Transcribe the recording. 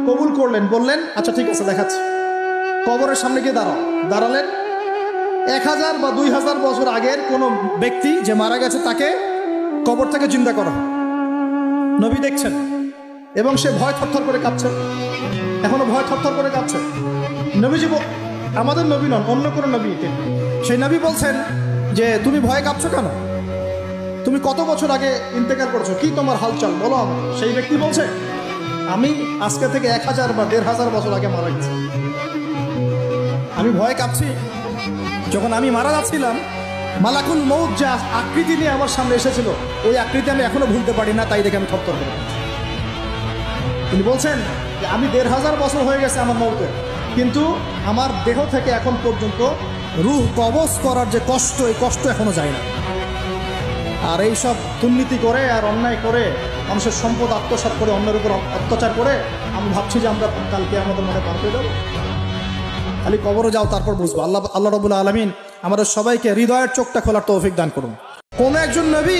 কবুল করলেন, বললেন আচ্ছা ঠিক আছে দেখাচ্ছি। কবরের সামনে গিয়ে দাঁড়ালেন। 1000 বা 2000 বছর আগের কোনো ব্যক্তি যে মারা গেছে তাকে কবর থেকে জিন্দা করা, নবী দেখছেন এবং সে ভয় থরথর করে কাঁপছে, এখনো ভয় থরথর করে কাঁপছে। নবীজি আমাদের নবী নন, অন্য কোনো নবী। সেই নবী বলছেন যে তুমি ভয়ে কাঁপছো কেন? তুমি কত বছর আগে ইন্তেকাল করছো, কি তোমার হালচাল বলো আমার। সেই ব্যক্তি বলছে আমি আজকে থেকে 1000 বা 1500 বছর আগে মারা গেছি। আমি ভয়ে কাঁপছি। যখন আমি মারা যাচ্ছিলাম, মালাকুল মউত যে আকৃতি নিয়ে আমার সামনে এসেছিল, ওই আকৃতি আমি এখনো ভুলতে পারি না, তাই দেখে আমি থরথর করে কাঁপছি। তিনি বলছেন যে আমি 1500 বছর হয়ে গেছে আমার মউতের, কিন্তু আমার দেহ থেকে এখন পর্যন্ত রূহ কবজ করার যে কষ্ট, এই কষ্ট এখনো যায় না। আর এই সব দুর্নীতি করে আর অন্যায় করে মানুষের সম্পদ আত্মসাৎ করে অন্যের উপর অত্যাচার করে আমি ভাবছি যে আমরা কালকে আমাদের মনে পার পেয়ে যাবো। খালি কবরে যাও, তারপর বুঝবো। আল্লাহ রাব্বুল আলামিন আমাদের সবাইকে হৃদয়ের চোখটা খোলার তৌফিক দান করুন। কোন একজন নবী